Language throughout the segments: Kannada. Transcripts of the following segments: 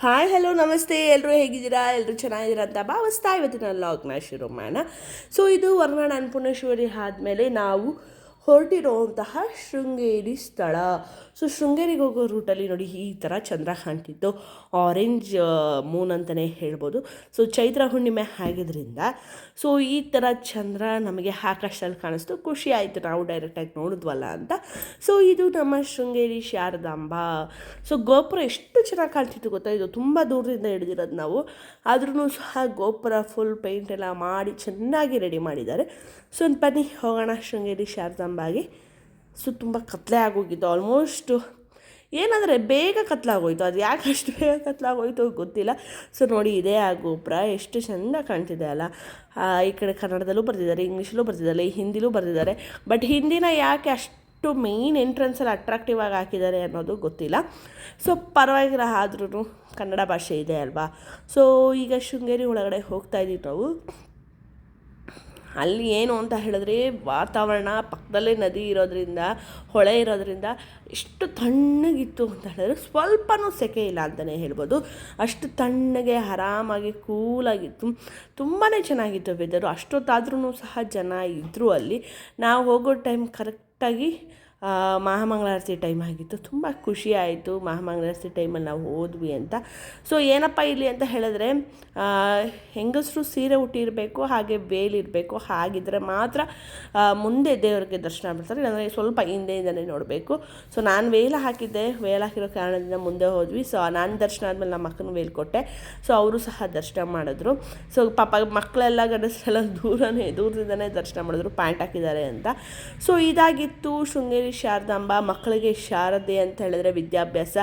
ಹಾಯ್ ಹಲೋ ನಮಸ್ತೆ, ಎಲ್ಲರೂ ಹೇಗಿದ್ದೀರಾ? ಎಲ್ಲರೂ ಚೆನ್ನಾಗಿದ್ದೀರಾ ಅಂತ ಭಾವಿಸ್ತಾ ಇವತ್ತಿನ ಲಾಗ್ನ ಶುರು ಮಾಡೋಣ. ಸೊ ಇದು ವರ್ಣಾಡ ಅನ್ನಪೂರ್ಣೇಶ್ವರಿ ಆದಮೇಲೆ ನಾವು ಹೊರಟಿರುವಂತಹ ಶೃಂಗೇರಿ ಸ್ಥಳ. ಸೊ ಶೃಂಗೇರಿಗೆ ಹೋಗೋ ರೂಟಲ್ಲಿ ನೋಡಿ ಈ ಥರ ಚಂದ್ರ ಕಾಣ್ತಿತ್ತು. ಆರೆಂಜ್ ಮೂನ್ ಅಂತಲೇ ಹೇಳ್ಬೋದು. ಸೊ ಚೈತ್ರ ಹುಣ್ಣಿಮೆ ಆಗಿದ್ದರಿಂದ ಸೊ ಈ ಥರ ಚಂದ್ರ ನಮಗೆ ಆಕಾಶದಲ್ಲಿ ಕಾಣಿಸ್ತು. ಖುಷಿ ಆಯಿತು, ನಾವು ಡೈರೆಕ್ಟಾಗಿ ನೋಡಿದ್ವಲ್ಲ ಅಂತ. ಸೊ ಇದು ನಮ್ಮ ಶೃಂಗೇರಿ ಶಾರದಾಂಬ. ಸೊ ಗೋಪುರ ಎಷ್ಟು ಚೆನ್ನಾಗಿ ಕಾಣ್ತಿತ್ತು ಗೊತ್ತಾ. ಇದು ತುಂಬ ದೂರದಿಂದ ಹಿಡಿದಿರೋದು ನಾವು, ಆದ್ರೂ ಸಹ ಗೋಪುರ ಫುಲ್ ಪೇಂಟ್ ಎಲ್ಲ ಮಾಡಿ ಚೆನ್ನಾಗಿ ರೆಡಿ ಮಾಡಿದ್ದಾರೆ. ಸೊ ಬನ್ನಿ ಹೋಗೋಣ ಶೃಂಗೇರಿ ಶಾರದಾಂಬಾಗೆ. ಸೊ ತುಂಬ ಕತ್ಲೆ ಆಗೋಗಿತ್ತು, ಆಲ್ಮೋಸ್ಟು ಏನಂದರೆ ಬೇಗ ಕತ್ಲಾಗೋಯ್ತು. ಅದು ಯಾಕೆ ಅಷ್ಟು ಬೇಗ ಕತ್ಲಾಗೋಯ್ತು ಗೊತ್ತಿಲ್ಲ. ಸೊ ನೋಡಿ ಇದೇ ಆ ಗೋಪುರ ಎಷ್ಟು ಚೆಂದ ಕಾಣ್ತಿದೆ ಅಲ್ಲ. ಈ ಕಡೆ ಕನ್ನಡದಲ್ಲೂ ಬರೆದಿದ್ದಾರೆ, ಇಂಗ್ಲೀಷಲ್ಲೂ ಬರೆದಿದ್ದಾರೆ, ಹಿಂದಿಲೂ ಬರೆದಿದ್ದಾರೆ. ಬಟ್ ಹಿಂದಿನ ಯಾಕೆ ಅಷ್ಟು ಮೇಯ್ನ್ ಎಂಟ್ರೆನ್ಸಲ್ಲಿ ಅಟ್ರಾಕ್ಟಿವ್ ಆಗಿ ಹಾಕಿದ್ದಾರೆ ಅನ್ನೋದು ಗೊತ್ತಿಲ್ಲ. ಸೊ ಪರವಾಗಿಲ್ಲ, ಆದ್ರೂ ಕನ್ನಡ ಭಾಷೆ ಇದೆ ಅಲ್ವಾ. ಸೊ ಈಗ ಶೃಂಗೇರಿ ಒಳಗಡೆ ಹೋಗ್ತಾ ಇದ್ದೀವಿ ನಾವು. ಅಲ್ಲಿ ಏನು ಅಂತ ಹೇಳಿದ್ರೆ ವಾತಾವರಣ ಪಕ್ಕದಲ್ಲೇ ನದಿ ಇರೋದ್ರಿಂದ, ಹೊಳೆ ಇರೋದ್ರಿಂದ ಎಷ್ಟು ತಣ್ಣಗಿತ್ತು ಅಂತ ಹೇಳಿದ್ರೆ ಸ್ವಲ್ಪನೂ ಸೆಕೆ ಇಲ್ಲ ಅಂತಲೇ ಹೇಳ್ಬೋದು. ಅಷ್ಟು ತಣ್ಣಗೆ ಆರಾಮಾಗಿ ಕೂಲಾಗಿತ್ತು, ತುಂಬಾ ಚೆನ್ನಾಗಿತ್ತು ವೆದರು. ಅಷ್ಟೊತ್ತಾದ್ರೂ ಸಹ ಜನ ಇದ್ದರು ಅಲ್ಲಿ. ನಾವು ಹೋಗೋ ಟೈಮ್ ಕರೆಕ್ಟಾಗಿ ಮಹಾಮಂಗಳಾರತಿ ಟೈಮ್ ಆಗಿತ್ತು. ತುಂಬ ಖುಷಿ ಆಯಿತು ಮಹಾಮಂಗಳಾರತಿ ಟೈಮಲ್ಲಿ ನಾವು ಹೋದ್ವಿ ಅಂತ. ಸೊ ಏನಪ್ಪ ಇಲ್ಲಿ ಅಂತ ಹೇಳಿದ್ರೆ ಹೆಂಗಸರು ಸೀರೆ ಉಟ್ಟಿರಬೇಕು, ಹಾಗೆ ವೇಲಿರಬೇಕು. ಹಾಗಿದ್ರೆ ಮಾತ್ರ ಮುಂದೆ ದೇವರಿಗೆ ದರ್ಶನ ಬಿಡ್ತಾರೆ, ಇಲ್ಲಾಂದರೆ ಸ್ವಲ್ಪ ಹಿಂದೆಯಿಂದನೇ ನೋಡಬೇಕು. ಸೊ ನಾನು ವೇಲ ಹಾಕಿದ್ದೆ, ವೇಲ ಹಾಕಿರೋ ಕಾರಣದಿಂದ ಮುಂದೆ ಹೋದ್ವಿ. ಸೊ ನಾನು ದರ್ಶನ ಆದಮೇಲೆ ನಮ್ಮ ಅಕ್ಕನ ವೇಲ್ ಕೊಟ್ಟೆ. ಸೊ ಅವರು ಸಹ ದರ್ಶನ ಮಾಡಿದ್ರು. ಸೊ ಪಾಪ ಮಕ್ಕಳೆಲ್ಲ ಗಂಡಸರೆಲ್ಲ ದೂರದಿಂದನೇ ದರ್ಶನ ಮಾಡಿದ್ರು, ಪ್ಯಾಂಟ್ ಹಾಕಿದ್ದಾರೆ ಅಂತ. ಸೊ ಇದಾಗಿತ್ತು ಶೃಂಗೇರಿ ಶಾರದಾಂಬ. ಮಕ್ಕಳಿಗೆ ಶಾರದೆ ಅಂತ ಹೇಳಿದ್ರೆ ವಿದ್ಯಾಭ್ಯಾಸ.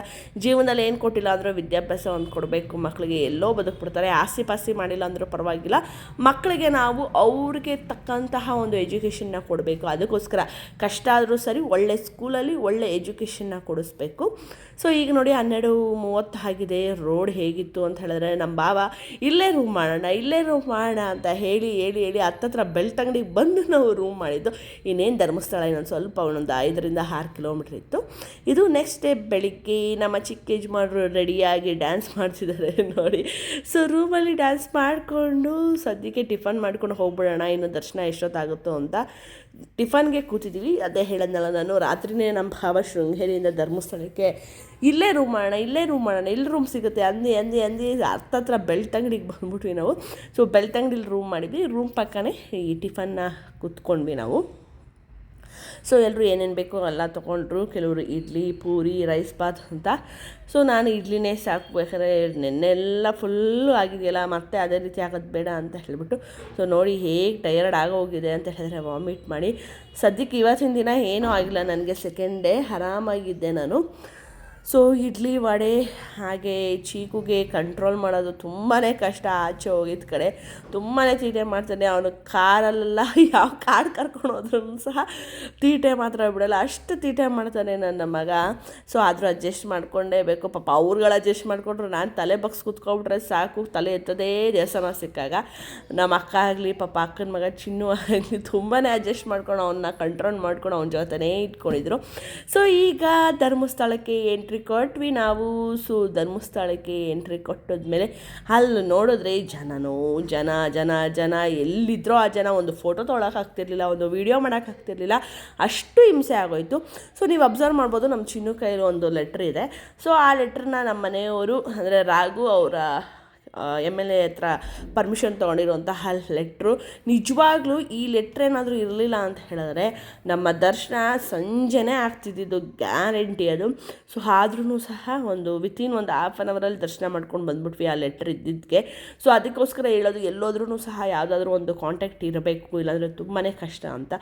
ಜೀವನದಲ್ಲಿ ಏನು ಕೊಟ್ಟಿಲ್ಲ ಅಂದರೂ ವಿದ್ಯಾಭ್ಯಾಸ ಒಂದು ಕೊಡಬೇಕು ಮಕ್ಕಳಿಗೆ. ಎಲ್ಲೋ ಬದುಕ್ಬಿಡ್ತಾರೆ, ಆಸ್ತಿ ಪಾಸ್ತಿ ಮಾಡಿಲ್ಲ ಅಂದರೂ ಪರವಾಗಿಲ್ಲ, ಮಕ್ಕಳಿಗೆ ನಾವು ಅವ್ರಿಗೆ ತಕ್ಕಂತಹ ಒಂದು ಎಜುಕೇಷನ್ನ ಕೊಡಬೇಕು. ಅದಕ್ಕೋಸ್ಕರ ಕಷ್ಟ ಆದರೂ ಸರಿ ಒಳ್ಳೆ ಸ್ಕೂಲಲ್ಲಿ ಒಳ್ಳೆ ಎಜುಕೇಷನ್ನ ಕೊಡಿಸ್ಬೇಕು. ಸೊ ಈಗ ನೋಡಿ 12:30 ಆಗಿದೆ. ರೋಡ್ ಹೇಗಿತ್ತು ಅಂತ ಹೇಳಿದ್ರೆ ನಮ್ಮ ಬಾವ ಇಲ್ಲೇ ರೂಮ್ ಮಾಡೋಣ ಅಂತ ಹೇಳಿ ಹತ್ತತ್ರ ಬೆಳ್ತಂಗಡಿಗೆ ಬಂದು ನಾವು ರೂಮ್ ಮಾಡಿದ್ದು. ಇನ್ನೇನು ಧರ್ಮಸ್ಥಳ ಇನ್ನೊಂದು ಸ್ವಲ್ಪ ಒಂದೊಂದು 5-6 ಕಿಲೋಮೀಟ್ರ್ ಇತ್ತು. ಇದು ನೆಕ್ಸ್ಟ್ ಡೇ ಬೆಳಿಗ್ಗೆ ನಮ್ಮ ಚಿಕ್ಕ ಯಜಮಾನರು ರೆಡಿಯಾಗಿ ಡ್ಯಾನ್ಸ್ ಮಾಡ್ತಿದ್ದಾರೆ ನೋಡಿ. ಸೊ ರೂಮಲ್ಲಿ ಡ್ಯಾನ್ಸ್ ಮಾಡಿಕೊಂಡು ಸದ್ಯಕ್ಕೆ ಟಿಫನ್ ಮಾಡ್ಕೊಂಡು ಹೋಗ್ಬಿಡೋಣ, ಇನ್ನು ದರ್ಶನ ಎಷ್ಟೊತ್ತಾಗುತ್ತೋ ಅಂತ ಟಿಫನ್ಗೆ ಕೂತಿದ್ವಿ. ಅದೇ ಹೇಳೋದ್ನಲ್ಲ ನಾನು, ರಾತ್ರಿಯೇ ನಮ್ಮ ಭಾವ ಶೃಂಗೇರಿಯಿಂದ ಧರ್ಮಸ್ಥಳಕ್ಕೆ ಇಲ್ಲೇ ರೂಮ್ ಮಾಡೋಣ ಇಲ್ಲಿ ರೂಮ್ ಸಿಗುತ್ತೆ ಅಂದು ಹತ್ತತ್ರ ಬೆಳ್ತಂಗಡಿಗೆ ಬಂದ್ಬಿಟ್ವಿ ನಾವು. ಸೊ ಬೆಳ್ತಂಗಡಿಲಿ ರೂಮ್ ಮಾಡಿದ್ವಿ. ರೂಮ್ ಪಕ್ಕನೇ ಈ ಟಿಫನ್ನ ಕೂತ್ಕೊಂಡ್ವಿ ನಾವು. ಸೊ ಎಲ್ಲರೂ ಏನೇನು ಬೇಕೋ ಎಲ್ಲ ತೊಗೊಂಡ್ರು. ಕೆಲವರು ಇಡ್ಲಿ, ಪೂರಿ, ರೈಸ್ ಬಾತ್ ಅಂತ. ಸೊ ನಾನು ಇಡ್ಲಿನೇ ಸಾಕು, ಬೇಕಾದ್ರೆ ನೆನ್ನೆಲ್ಲ ಫುಲ್ಲು ಆಗಿದೆಯಲ್ಲ ಮತ್ತೆ ಅದೇ ರೀತಿ ಆಗೋದು ಬೇಡ ಅಂತ ಹೇಳಿಬಿಟ್ಟು. ಸೊ ನೋಡಿ ಹೇಗೆ ಟಯರ್ಡ್ ಆಗೋಗಿದೆ ಅಂತ ಹೇಳಿದ್ರೆ ವಾಮಿಟ್ ಮಾಡಿ. ಸದ್ಯಕ್ಕೆ ಇವತ್ತಿನ ದಿನ ಏನೂ ಆಗಿಲ್ಲ ನನಗೆ, ಸೆಕೆಂಡ್ ಡೇ ಆರಾಮಾಗಿದ್ದೆ ನಾನು. ಸೊ ಇಡ್ಲಿ, ವಡೆ ಹಾಗೆ ಚೀಕುಗೆ ಕಂಟ್ರೋಲ್ ಮಾಡೋದು ತುಂಬಾ ಕಷ್ಟ. ಆಚೆ ಹೋಗಿದ್ದ ಕಡೆ ತುಂಬಾ ತೀಟೆ ಮಾಡ್ತಾನೆ ಅವನು. ಕಾರಲ್ಲೆಲ್ಲ ಯಾವ ಕಾರ್ ಕರ್ಕೊಂಡು ಹೋದ್ರೂ ಸಹ ತೀಟೆ ಮಾತ್ರ ಬಿಡಲ್ಲ, ಅಷ್ಟು ತೀಟೆ ಮಾಡ್ತಾನೆ ನನ್ನ ಮಗ. ಸೊ ಆದರೂ ಅಡ್ಜಸ್ಟ್ ಮಾಡ್ಕೊಂಡೇ ಬೇಕು. ಪಾಪ ಅವ್ರುಗಳು ಅಡ್ಜಸ್ಟ್ ಮಾಡಿಕೊಂಡ್ರು, ನಾನು ತಲೆ ಬಗ್ಸ್ ಕೂತ್ಕೊಬಿಟ್ರೆ ಸಾಕು, ತಲೆ ಎತ್ತದೇ ದೇವಸ್ಥಾನ ಸಿಕ್ಕಾಗ. ನಮ್ಮ ಅಕ್ಕ ಆಗಲಿ, ಪಾಪ ಅಕ್ಕನ ಮಗ ಚಿನ್ನು ಆಗಲಿ ತುಂಬಾ ಅಡ್ಜಸ್ಟ್ ಮಾಡ್ಕೊಂಡು ಅವನ್ನ ಕಂಟ್ರೋಲ್ ಮಾಡ್ಕೊಂಡು ಅವನ ಜೊತೆನೇ ಇಟ್ಕೊಂಡಿದ್ರು. ಸೊ ಈಗ ಧರ್ಮಸ್ಥಳಕ್ಕೆ ಎಂಟ್ರಿ ಕೊಟ್ವಿ ನಾವು. ಸೊ ಧರ್ಮಸ್ಥಳಕ್ಕೆ ಎಂಟ್ರಿ ಕೊಟ್ಟಿದ್ಮೇಲೆ ಅಲ್ಲಿ ನೋಡಿದ್ರೆ ಜನ ಎಲ್ಲಿದ್ರೋ ಆ ಜನ. ಒಂದು ಫೋಟೋ ತೊಗೊಳಕ್ಕಾಗ್ತಿರ್ಲಿಲ್ಲ, ಒಂದು ವೀಡಿಯೋ ಮಾಡೋಕ್ಕಾಗ್ತಿರ್ಲಿಲ್ಲ, ಅಷ್ಟು ಹಿಂಸೆ ಆಗೋಯಿತು. ಸೊ ನೀವು ಅಬ್ಸರ್ವ್ ಮಾಡ್ಬೋದು, ನಮ್ಮ ಚಿನ್ನು ಕೈಯಲ್ಲಿ ಒಂದು ಲೆಟ್ರ್ ಇದೆ. ಸೊ ಆ ಲೆಟ್ರನ್ನ ನಮ್ಮ ಮನೆಯವರು ಅಂದರೆ ರಾಘು ಅವರ MLA ಹತ್ರ ಪರ್ಮಿಷನ್ ತೊಗೊಂಡಿರುವಂತಹ ಲೆಟ್ರು. ನಿಜವಾಗ್ಲೂ ಈ ಲೆಟ್ರ್ ಏನಾದರೂ ಇರಲಿಲ್ಲ ಅಂತ ಹೇಳಿದ್ರೆ ನಮ್ಮ ದರ್ಶನ ಸಂಜೆನೇ ಆಗ್ತಿದ್ದಿದ್ದು, ಗ್ಯಾರಂಟಿ ಅದು. ಸೊ ಆದ್ರೂ ಸಹ ವಿತಿನ್ ಒಂದು ಹಾಫ್ ಆನ್ ಅವರಲ್ಲಿ ದರ್ಶನ ಮಾಡ್ಕೊಂಡು ಬಂದ್ಬಿಟ್ವಿ ಆ ಲೆಟ್ರ್ ಇದ್ದಿದ್ದಕ್ಕೆ. ಸೊ ಅದಕ್ಕೋಸ್ಕರ ಹೇಳೋದು, ಎಲ್ಲೋದ್ರೂ ಸಹ ಯಾವುದಾದ್ರೂ ಒಂದು ಕಾಂಟ್ಯಾಕ್ಟ್ ಇರಬೇಕು, ಇಲ್ಲಾಂದರೆ ತುಂಬಾ ಕಷ್ಟ ಅಂತ.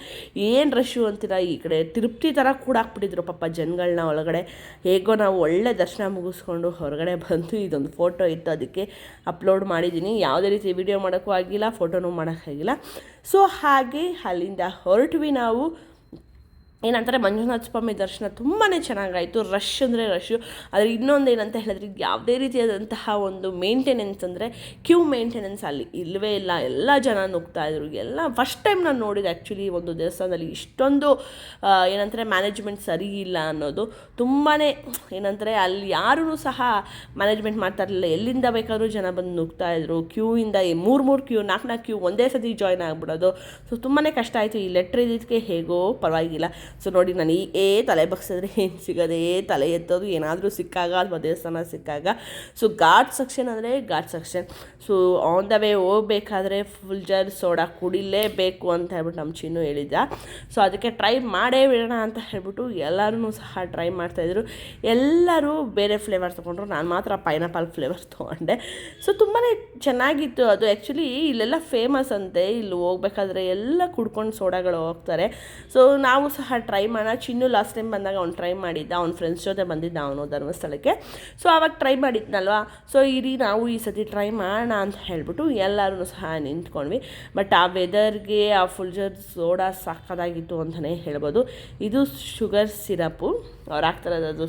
ಏನು ರಶ್ಶು ಅಂತೀರ, ಈ ಕಡೆ ತಿರುಪ್ತಿ ಥರ ಕೂಡ ಹಾಕ್ಬಿಟ್ಟಿದ್ರು ಪಾಪ ಜನಗಳನ್ನ ಒಳಗಡೆ. ಹೇಗೋ ನಾವು ಒಳ್ಳೆ ದರ್ಶನ ಮುಗಿಸ್ಕೊಂಡು ಹೊರಗಡೆ ಬಂದು ಇದೊಂದು ಫೋಟೋ ಇತ್ತು, ಅದಕ್ಕೆ ಅಪ್ಲೋಡ್ ಮಾಡಿದ್ದೀನಿ. ಯಾವುದೇ ರೀತಿ ವಿಡಿಯೋ ಮಾಡೋಕ್ಕೂ ಆಗಿಲ್ಲ, ಫೋಟೋನೂ ಮಾಡೋಕ್ಕಾಗಿಲ್ಲ. ಸೊ ಹಾಗೆ ಅಲ್ಲಿಂದ ಹೊರಟ್ವಿ ನಾವು. ಏನಂತಾರೆ ಮಂಜುನಾಥ ಸ್ವಾಮಿ ದರ್ಶನ ತುಂಬಾ ಚೆನ್ನಾಗಾಯಿತು. ರಶ್ ಅಂದರೆ ರಶ್ಶು. ಆದರೆ ಇನ್ನೊಂದು ಏನಂತ ಹೇಳಿದ್ರೆ ಯಾವುದೇ ರೀತಿಯಾದಂತಹ ಒಂದು ಮೇಂಟೆನೆನ್ಸ್ ಅಂದರೆ ಕ್ಯೂ ಮೇಂಟೆನೆನ್ಸ್ ಅಲ್ಲಿ ಇಲ್ಲವೇ ಇಲ್ಲ. ಎಲ್ಲ ಜನ ನುಗ್ತಾಯಿದ್ರು. ಎಲ್ಲ ಫಸ್ಟ್ ಟೈಮ್ ನಾನು ನೋಡಿದೆ ಆ್ಯಕ್ಚುಲಿ ಒಂದು ದೇವಸ್ಥಾನದಲ್ಲಿ ಇಷ್ಟೊಂದು ಏನಂತಾರೆ ಮ್ಯಾನೇಜ್ಮೆಂಟ್ ಸರಿ ಇಲ್ಲ ಅನ್ನೋದು. ತುಂಬಾ ಏನಂದರೆ ಅಲ್ಲಿ ಯಾರೂ ಸಹ ಮ್ಯಾನೇಜ್ಮೆಂಟ್ ಮಾಡ್ತಾ ಇರಲಿಲ್ಲ. ಎಲ್ಲಿಂದ ಬೇಕಾದರೂ ಜನ ಬಂದು ನುಗ್ತಾಯಿದ್ರು. ಕ್ಯೂಯಿಂದ 3 ಕ್ಯೂ 4 ಕ್ಯೂ ಒಂದೇ ಸತಿ ಜಾಯ್ನ್ ಆಗಿಬಿಡೋದು. ಸೊ ತುಂಬಾ ಕಷ್ಟ ಆಯಿತು. ಈ ಲೆಟ್ರ್ ಇದಕ್ಕೆ ಹೇಗೋ ಪರವಾಗಿಲ್ಲ. ಸೊ ನೋಡಿ, ನಾನು ತಲೆ ಬಗ್ಸಿದ್ರೆ ಏನು ಸಿಗೋದೇ, ತಲೆ ಎತ್ತೋದು ಏನಾದರೂ ಸಿಕ್ಕಾಗ ಅಥವಾ ದೇವಸ್ಥಾನ ಸಿಕ್ಕಾಗ. ಸೊ ಘಾಟ್ ಸೆಕ್ಷನ್ ಅಂದರೆ ghat section. So on the way ಹೋಗ್ಬೇಕಾದ್ರೆ ಫುಲ್ಜರ್ ಸೋಡಾ ಕುಡಿಲೇಬೇಕು ಅಂತ ಹೇಳ್ಬಿಟ್ಟು ನಮ್ಮ ಚಿನ್ನು ಹೇಳಿದ್ದ. ಸೊ ಅದಕ್ಕೆ ಟ್ರೈ ಮಾಡೇ ಬಿಡೋಣ ಅಂತ ಹೇಳ್ಬಿಟ್ಟು ಎಲ್ಲರೂ ಸಹ ಟ್ರೈ ಮಾಡ್ತಾಯಿದ್ರು. ಎಲ್ಲರೂ ಬೇರೆ ಫ್ಲೇವರ್ ತೊಗೊಂಡ್ರು, ನಾನು ಮಾತ್ರ ಪೈನಾಪಲ್ ಫ್ಲೇವರ್ ತೊಗೊಂಡೆ. ಸೊ ತುಂಬಾ ಚೆನ್ನಾಗಿತ್ತು ಅದು. ಆ್ಯಕ್ಚುಲಿ ಇಲ್ಲೆಲ್ಲ ಫೇಮಸ್ ಅಂತೆ, ಇಲ್ಲಿ ಹೋಗ್ಬೇಕಾದ್ರೆ ಎಲ್ಲ ಕುಡ್ಕೊಂಡು ಸೋಡಾಗಳು ಹೋಗ್ತಾರೆ. ಸೊ ನಾವು ಸಹ ಟ್ರೈ ಮಾಡೋಣ. ಚಿನ್ನು ಲಾಸ್ಟ್ ಟೈಮ್ ಬಂದಾಗ ಅವ್ನು ಟ್ರೈ ಮಾಡಿದ್ದ, ಅವ್ನ ಫ್ರೆಂಡ್ಸ್ ಜೊತೆ ಬಂದಿದ್ದ ಅವನು ಧರ್ಮಸ್ಥಳಕ್ಕೆ. ಸೊ ಆವಾಗ ಟ್ರೈ ಮಾಡಿದ್ನಲ್ವ. ಸೊ ಇಡೀ ನಾವು ಈ ಸತಿ ಟ್ರೈ ಮಾಡೋಣ ಅಂತ ಹೇಳ್ಬಿಟ್ಟು ಎಲ್ಲರೂ ಸಹ ನಿಂತ್ಕೊಂಡ್ವಿ. ಬಟ್ ಆ ವೆದರ್ಗೆ ಆ ಫುಲ್ಜರ್ ಸೋಡಾ ಸಾಕಾಗಿತ್ತು ಅಂತಲೇ ಹೇಳ್ಬೋದು. ಇದು ಶುಗರ್ ಸಿರಪ್ಪು ಅವ್ರು ಹಾಕ್ತಾರದು, ಅದು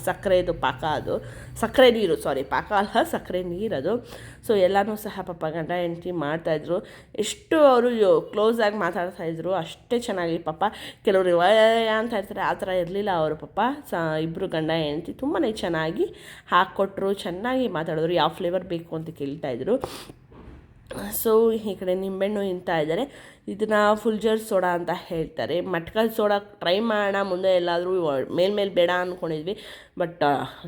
ಸಕ್ಕರೆದು ಪಾಕ, ಅದು ಸಕ್ಕರೆ ನೀರು, ಸಾರಿ ಪಾಕ ಅಲ್ಲ ಸಕ್ಕರೆ ನೀರದು. ಸೊ ಎಲ್ಲನೂ ಸಹ ಪಾಪ ಗಂಡ ಹೆಂಡತಿ ಮಾಡ್ತಾಯಿದ್ರು. ಎಷ್ಟು ಅವರು ಕ್ಲೋಸಾಗಿ ಮಾತಾಡ್ತಾಯಿದ್ರು, ಅಷ್ಟೇ ಚೆನ್ನಾಗಿ. ಪಾಪ ಕೆಲವರು ಅಂತ ಇರ್ತಾರೆ, ಆ ಥರ ಇರಲಿಲ್ಲ ಅವರು. ಪಾಪ ಇಬ್ಬರು ಗಂಡ ಹೆಂಡತಿ ತುಂಬಾ ಚೆನ್ನಾಗಿ ಹಾಕ್ಕೊಟ್ರು, ಚೆನ್ನಾಗಿ ಮಾತಾಡಿದ್ರು. ಯಾವ ಫ್ಲೇವರ್ ಬೇಕು ಅಂತ ಕೇಳ್ತಾಯಿದ್ರು. ಸೊ ಈ ಕಡೆ ನಿಂಬೆಹಣ್ಣು ಇಂತಾ ಇದ್ದಾರೆ. ಇದನ್ನು ಫುಲ್ಜರ್ ಸೋಡಾ ಅಂತ ಹೇಳ್ತಾರೆ. ಮಟ್ಕಲ್ ಸೋಡಾ ಟ್ರೈ ಮಾಡೋಣ ಮುಂದೆ ಎಲ್ಲಾದರೂ, ಮೇಲ್ಮೇಲೆ ಬೇಡ ಅಂದ್ಕೊಂಡಿದ್ವಿ. ಬಟ್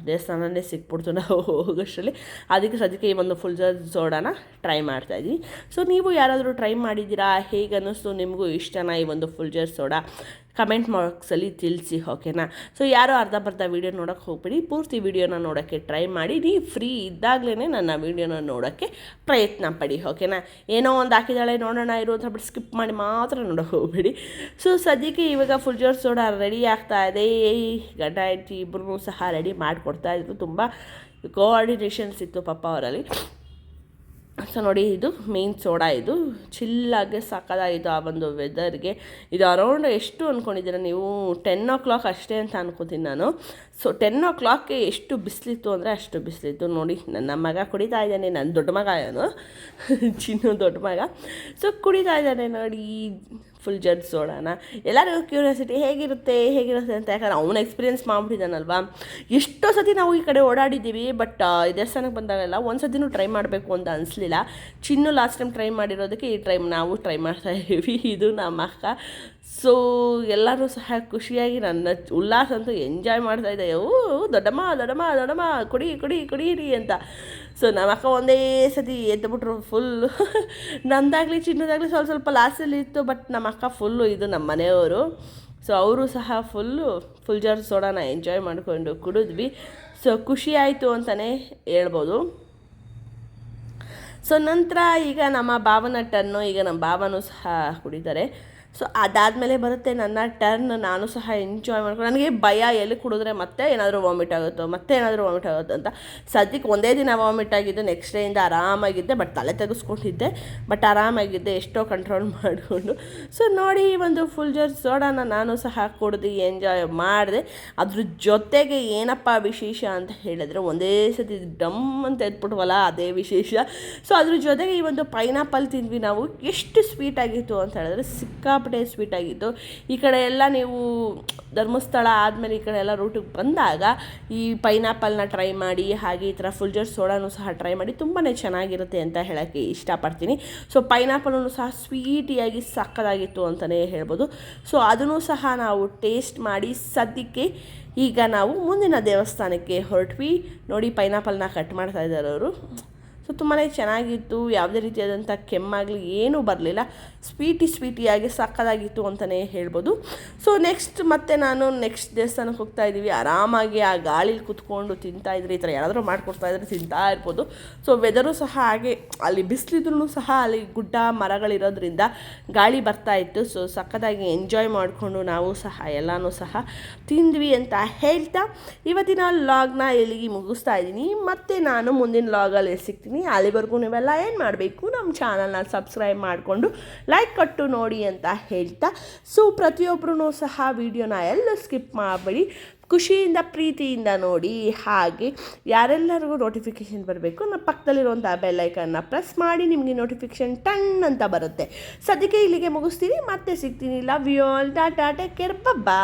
ದೇವಸ್ಥಾನನೇ ಸಿಕ್ಬಿಡ್ತು ನಾವು ಹೋಗೋಷ್ಟರಲ್ಲಿ. ಅದಕ್ಕೆ ಸದ್ಯಕ್ಕೆ ಈ ಒಂದು ಫುಲ್ಜರ್ ಸೋಡಾನ ಟ್ರೈ ಮಾಡ್ತಾಯಿದ್ವಿ. ಸೊ ನೀವು ಯಾರಾದರೂ ಟ್ರೈ ಮಾಡಿದ್ದೀರಾ? ಹೇಗೆ ಅನ್ನಿಸ್ತು ನಿಮಗೂ? ಇಷ್ಟನಾ ಈ ಒಂದು ಫುಲ್ಜರ್ ಸೋಡಾ? ಕಮೆಂಟ್ ಬಾಕ್ಸಲ್ಲಿ ತಿಳಿಸಿ, ಓಕೆನಾ? ಸೊ ಯಾರು ಅರ್ಧಂಬರ್ಧ ವೀಡಿಯೋ ನೋಡೋಕ್ಕೆ ಹೋಗ್ಬಿಡಿ, ಪೂರ್ತಿ ವೀಡಿಯೋನ ನೋಡೋಕ್ಕೆ ಟ್ರೈ ಮಾಡಿ. ನೀವು ಫ್ರೀ ಇದ್ದಾಗಲೇ ನನ್ನ ವೀಡಿಯೋನ ನೋಡೋಕ್ಕೆ ಪ್ರಯತ್ನ ಪಡಿ, ಓಕೆನಾ? ಏನೋ ಒಂದು ಹಾಕಿದಾಳೆ ನೋಡೋಣ ಇರೋ ಅಂತ ಬಿಟ್ಟು ಸ್ಕಿಪ್ ಮಾಡಿ ಮಾತ್ರ ನೋಡೋಕೆ ಹೋಗ್ಬಿಡಿ. ಸೊ ಸದ್ಯಕ್ಕೆ ಇವಾಗ ಫುಲ್ಜರ್ ಸೋಡಾ ರೆಡಿ ಆಗ್ತಾ ಇದೆ. ಗಂಡ ಹೆಂಡತಿ ಇಬ್ಬರೂ ಸಹ ರೆಡಿ ಮಾಡಿಕೊಡ್ತಾಯಿದ್ರು. ತುಂಬ ಕೋಆರ್ಡಿನೇಷನ್ಸ್ ಇತ್ತು ಪಾಪ ಅವರಲ್ಲಿ. ಸೊ ನೋಡಿ, ಇದು ಮೇನ್ ಸೋಡಾ. ಇದು ಚಿಲ್ಲಾಗೆ ಸಾಕಾಗಿತ್ತು ಆ ಒಂದು ವೆದರ್ಗೆ. ಇದು ಅರೌಂಡ್ ಎಷ್ಟು ಅಂದ್ಕೊಂಡಿದ್ದೀರ ನೀವು? 10 o'clock ಅಷ್ಟೇ ಅಂತ ಅನ್ಕೋತೀನಿ ನಾನು. ಸೊ 10 o'clockಗೆ ಎಷ್ಟು ಬಿಸಿಲಿತ್ತು ಅಂದರೆ ಅಷ್ಟು ಬಿಸಿಲಿತ್ತು. ನೋಡಿ, ನನ್ನ ಮಗ ಕುಡಿತಾ ಇದ್ದಾನೆ, ನನ್ನ ದೊಡ್ಡ ಮಗ ಏನು ಚಿನ್ನು ದೊಡ್ಡ ಮಗ. ಸೊ ಕುಡಿತಾ ಇದ್ದಾನೆ ನೋಡಿ ಫುಲ್ಜರ್ ಸೋಡಾನ. ಎಲ್ಲರಿಗೂ ಕ್ಯೂರಿಯಾಸಿಟಿ ಹೇಗಿರುತ್ತೆ ಅಂತ, ಯಾಕಂದ್ರೆ ಅವನು ಎಕ್ಸ್ಪೀರಿಯೆನ್ಸ್ ಮಾಡಿಬಿಟ್ಟಿದ್ದಾನಲ್ವಾ. ಎಷ್ಟೋ ಸತಿ ನಾವು ಈ ಕಡೆ ಓಡಾಡಿದ್ದೀವಿ, ಬಟ್ ದೇವಸ್ಥಾನಕ್ಕೆ ಬಂದಾಗೆಲ್ಲ ಒಂದು ಸತಿನೂ ಟ್ರೈ ಮಾಡಬೇಕು ಅಂತ ಅನಿಸ್ಲಿಲ್ಲ. ಚಿನ್ನು ಲಾಸ್ಟ್ ಟೈಮ್ ಟ್ರೈ ಮಾಡಿರೋದಕ್ಕೆ ಈ ಟೈಮ್ ನಾವು ಟ್ರೈ ಮಾಡ್ತಾಯಿದ್ದೀವಿ. ಇದು ನಮ್ಮ ಅಕ್ಕ. ಸೊ ಎಲ್ಲರೂ ಸಹ ಖುಷಿಯಾಗಿ ನನ್ನ ಉಲ್ಲಾಸ ಅಂತೂ ಎಂಜಾಯ್ ಮಾಡ್ತಾಯಿದ್ದೆ. ದೊಡ್ಡಮ್ಮ ಕುಡೀರಿ ಅಂತ. ಸೊ ನಮ್ಮ ಅಕ್ಕ ಒಂದೇ ಸತಿ ಎದ್ದುಬಿಟ್ರು ಫುಲ್ಲು. ನಂದಾಗಲಿ ಚಿನ್ನದಾಗಲಿ ಸ್ವಲ್ಪ ಲಾಸ್ಟಲ್ಲಿ ಇತ್ತು, ಬಟ್ ನಮ್ಮ ಅಕ್ಕ ಫುಲ್ಲು. ಇದು ನಮ್ಮ ಮನೆಯವರು. ಸೊ ಅವರು ಸಹ ಫುಲ್ಜರ್ ಸೋಡಾನ ಎಂಜಾಯ್ ಮಾಡಿಕೊಂಡು ಕುಡಿದ್ವಿ. ಸೊ ಖುಷಿ ಆಯಿತು ಅಂತಲೇ ಹೇಳ್ಬೋದು. ಸೊ ನಂತರ ಈಗ ನಮ್ಮ ಭಾವನ ಟರ್ನು. ಈಗ ನಮ್ಮ ಭಾವನೂ ಸಹ ಕುಡಿತಾರೆ. ಸೊ ಅದಾದಮೇಲೆ ಬರುತ್ತೆ ನನ್ನ ಟರ್ನ್. ನಾನು ಸಹ ಎಂಜಾಯ್ ಮಾಡ್ಕೊಂಡು, ನನಗೆ ಭಯ ಎಲ್ಲಿ ಕುಡಿದ್ರೆ ಮತ್ತೆ ಏನಾದರೂ ವಾಮಿಟ್ ಆಗುತ್ತೋ ಅಂತ. ಸದ್ಯಕ್ಕೆ ಒಂದೇ ದಿನ ವಾಮಿಟ್ ಆಗಿದ್ದು, ನೆಕ್ಸ್ಟ್ ಡೇಯಿಂದ ಆರಾಮಾಗಿದ್ದೆ. ಬಟ್ ತಲೆ ತೆಗೆಸ್ಕೊಂಡಿದ್ದೆ, ಬಟ್ ಆರಾಮಾಗಿದ್ದೆ, ಎಷ್ಟೋ ಕಂಟ್ರೋಲ್ ಮಾಡಿಕೊಂಡು. ಸೊ ನೋಡಿ, ಒಂದು ಫುಲ್ಜರ್ ಸೋಡಾನ ನಾನು ಸಹ ಕುಡಿದು ಎಂಜಾಯ್ ಮಾಡಿದೆ. ಅದ್ರ ಜೊತೆಗೆ ಏನಪ್ಪ ವಿಶೇಷ ಅಂತ ಹೇಳಿದ್ರೆ, ಒಂದೇ ಸತಿ ಡಮ್ ಅಂತ ಎದ್ಬಿಟ್ವಲ್ಲ, ಅದೇ ವಿಶೇಷ. ಸೊ ಅದ್ರ ಜೊತೆಗೆ ಈ ಒಂದು ಪೈನಾಪಲ್ ತಿಂದ್ವಿ ನಾವು. ಎಷ್ಟು ಸ್ವೀಟಾಗಿತ್ತು ಅಂತ ಹೇಳಿದ್ರೆ ಸಿಕ್ಕಾಪಟ್ಟೆ ಸ್ವೀಟಾಗಿತ್ತು. ಈ ಕಡೆ ಎಲ್ಲ ನೀವು ಧರ್ಮಸ್ಥಳ ಆದಮೇಲೆ ಈ ಕಡೆ ಎಲ್ಲ ರೂಟಿಗೆ ಬಂದಾಗ ಈ ಪೈನಾಪಲ್ನ ಟ್ರೈ ಮಾಡಿ, ಹಾಗೆ ಈ ಥರ ಫುಲ್ಜರ್ ಸೋಡಾನು ಸಹ ಟ್ರೈ ಮಾಡಿ. ತುಂಬಾ ಚೆನ್ನಾಗಿರುತ್ತೆ ಅಂತ ಹೇಳೋಕ್ಕೆ ಇಷ್ಟಪಡ್ತೀನಿ. ಸೊ ಪೈನಾಪಲನ್ನು ಸಹ ಸ್ವೀಟಿಯಾಗಿ ಸಕ್ಕದಾಗಿತ್ತು ಅಂತಲೇ ಹೇಳ್ಬೋದು. ಸೊ ಅದನ್ನು ಸಹ ನಾವು ಟೇಸ್ಟ್ ಮಾಡಿ ಸದ್ಯಕ್ಕೆ ಈಗ ನಾವು ಮುಂದಿನ ದೇವಸ್ಥಾನಕ್ಕೆ ಹೊರಟ್ವಿ. ನೋಡಿ, ಪೈನಾಪಲ್ನ ಕಟ್ ಮಾಡ್ತಾ ಇದ್ದಾರೆ ಅವರು. ಸೊ ತುಂಬಾ ಚೆನ್ನಾಗಿತ್ತು. ಯಾವುದೇ ರೀತಿಯಾದಂಥ ಕೆಮ್ಮಾಗಲಿ ಏನೂ ಬರಲಿಲ್ಲ. ಸ್ವೀಟಿಯಾಗಿ ಸಕ್ಕದಾಗಿತ್ತು ಅಂತಲೇ ಹೇಳ್ಬೋದು. ಸೊ ಮತ್ತೆ ನಾನು ನೆಕ್ಸ್ಟ್ ದೇವಸ್ಥಾನಕ್ಕೆ ಹೋಗ್ತಾ ಇದ್ದೀವಿ. ಆರಾಮಾಗಿ ಆ ಗಾಳಿಲಿ ಕುತ್ಕೊಂಡು ತಿಂತಾಯಿದ್ರೆ, ಈ ಥರ ಯಾರಾದರೂ ಮಾಡಿಕೊಡ್ತಾಯಿದ್ರೆ ತಿಂತಾ ಇರ್ಬೋದು. ಸೊ ವೆದರು ಸಹ ಹಾಗೆ, ಅಲ್ಲಿ ಬಿಸಿಲಿದ್ರೂ ಸಹ ಅಲ್ಲಿ ಗುಡ್ಡ ಮರಗಳಿರೋದ್ರಿಂದ ಗಾಳಿ ಬರ್ತಾಯಿತ್ತು. ಸೊ ಸಕ್ಕದಾಗಿ ಎಂಜಾಯ್ ಮಾಡಿಕೊಂಡು ನಾವು ಸಹ ಎಲ್ಲನೂ ಸಹ ತಿಂದ್ವಿ ಅಂತ ಹೇಳ್ತಾ ಇವತ್ತಿನ ಲಾಗ್ನ ಇಲ್ಲಿಗೆ ಮುಗಿಸ್ತಾ ಇದ್ದೀನಿ. ಮತ್ತು ನಾನು ಮುಂದಿನ ಲಾಗಲ್ಲಿ ಸಿಗ್ತೀನಿ. ಸಿಗ್ತೀನಿ. ಅಲ್ಲಿವರೆಗೂ ನೀವೆಲ್ಲ ಏನು ಮಾಡಬೇಕು, ನಮ್ಮ ಚಾನಲ್ನ ಸಬ್ಸ್ಕ್ರೈಬ್ ಮಾಡಿಕೊಂಡು ಲೈಕ್ ಕೊಟ್ಟು ನೋಡಿ ಅಂತ ಹೇಳ್ತಾ, ಸೊ ಪ್ರತಿಯೊಬ್ಬರೂ ಸಹ ವಿಡಿಯೋನ ಎಲ್ಲ ಸ್ಕಿಪ್ ಮಾಡಬೇಡಿ, ಖುಷಿಯಿಂದ ಪ್ರೀತಿಯಿಂದ ನೋಡಿ. ಹಾಗೆ ಯಾರೆಲ್ಲರಿಗೂ ನೋಟಿಫಿಕೇಷನ್ ಬರಬೇಕು, ನಮ್ಮ ಪಕ್ಕದಲ್ಲಿರುವಂಥ ಬೆಲ್ಲೈಕನ್ನ ಪ್ರೆಸ್ ಮಾಡಿ, ನಿಮಗೆ ನೋಟಿಫಿಕೇಷನ್ ಟನ್ ಅಂತ ಬರುತ್ತೆ. ಸದ್ಯಕ್ಕೆ ಇಲ್ಲಿಗೆ ಮುಗಿಸ್ತೀನಿ, ಮತ್ತೆ ಸಿಗ್ತೀನಿ. Love you all, tata, take care, by.